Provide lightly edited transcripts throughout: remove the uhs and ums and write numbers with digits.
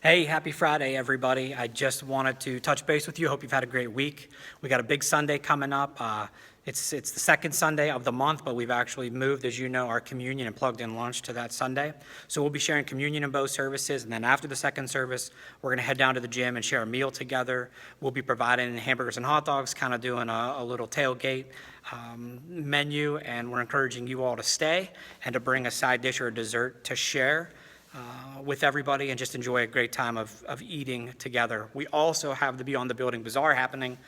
Hey, happy Friday, everybody. I just wanted to touch base with you. Hope you've had a great week. We got a big Sunday coming up. It's the second Sunday of the month, but we've actually moved, as you know, our communion and plugged in lunch to that Sunday. So we'll be sharing communion in both services, and then after the second service, we're going to head down to the gym and share a meal together. We'll be providing hamburgers and hot dogs, kind of doing a little tailgate menu, and we're encouraging you all to stay and to bring a side dish or a dessert to share with everybody and just enjoy a great time of eating together. We also have the Beyond the Building Bazaar happening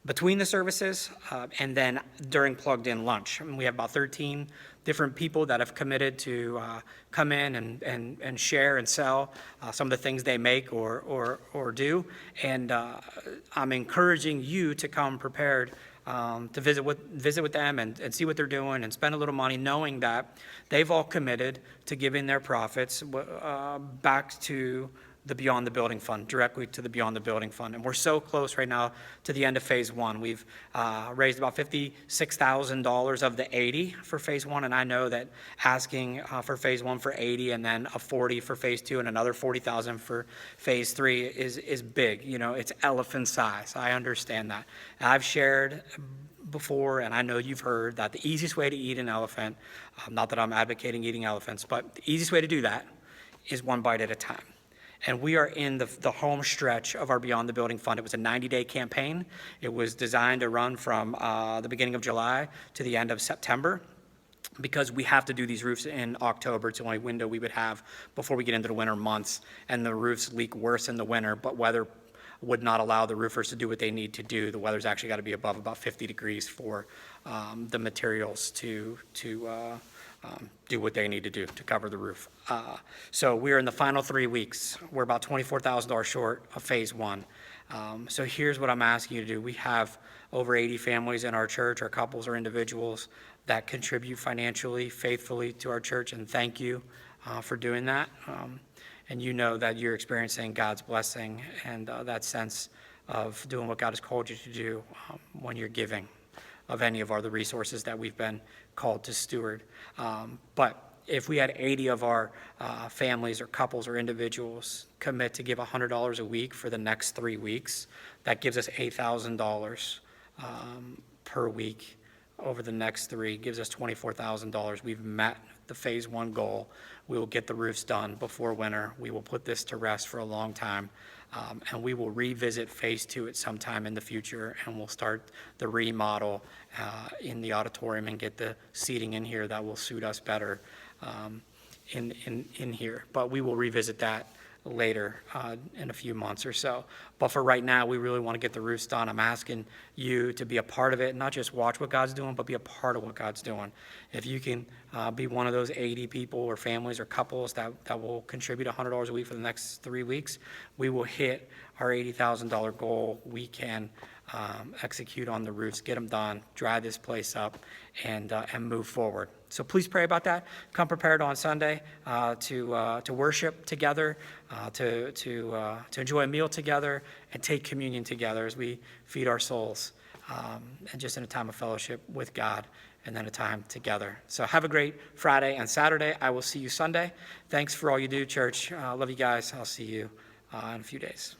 between the services and then during Plugged In lunch. And we have about 13 different people that have committed to come in and share and sell some of the things they make or do. And I'm encouraging you to come prepared to visit with them and see what they're doing and spend a little money, knowing that they've all committed to giving their profits back to the Beyond the Building Fund, directly to the Beyond the Building Fund. And we're so close right now to the end of phase one. We've raised about $56,000 of the 80 for phase one, and I know that asking for phase one for 80 and then a 40 for phase two and another 40,000 for phase three is big. You know, it's elephant size. I understand that. And I've shared before, and I know you've heard that the easiest way to eat an elephant, not that I'm advocating eating elephants, but the easiest way to do that is one bite at a time. And we are in the home stretch of our Beyond the Building Fund. It was a 90-day campaign. It was designed to run from the beginning of July to the end of September, because we have to do these roofs in October. It's the only window we would have before we get into the winter months, and the roofs leak worse in the winter, but weather would not allow the roofers to do what they need to do. The weather's actually got to be above about 50 degrees for the materials to do what they need to do to cover the roof. So we're in the final 3 weeks. We're about $24,000 short of phase one. So here's what I'm asking you to do. We have over 80 families in our church, or couples or individuals, that contribute financially, faithfully to our church, and thank you for doing that. And you know that you're experiencing God's blessing and that sense of doing what God has called you to do when you're giving of any of the resources that we've been called to steward. But if we had 80 of our families or couples or individuals commit to give $100 a week for the next 3 weeks, that gives us $8,000 per week over the next three, gives us $24,000. We've met the phase one goal. We will get the roofs done before winter. We will put this to rest for a long time. And we will revisit phase two at some time in the future, and we'll start the remodel in the auditorium and get the seating in here that will suit us better in here. But we will revisit that later in a few months or so. But for right now, we really want to get the roofs done. I'm asking you to be a part of it, not just watch what God's doing, but be a part of what God's doing. If you can be one of those 80 people or families or couples that will contribute $100 a week for the next 3 weeks, we will hit our $80,000 goal. We can execute on the roofs, get them done, dry this place up, and move forward. So please pray about that. Come prepared on Sunday to worship together, to enjoy a meal together, and take communion together as we feed our souls, and just in a time of fellowship with God, and then a time together. So have a great Friday and Saturday. I will see you Sunday. Thanks for all you do, church. Love you guys. I'll see you in a few days.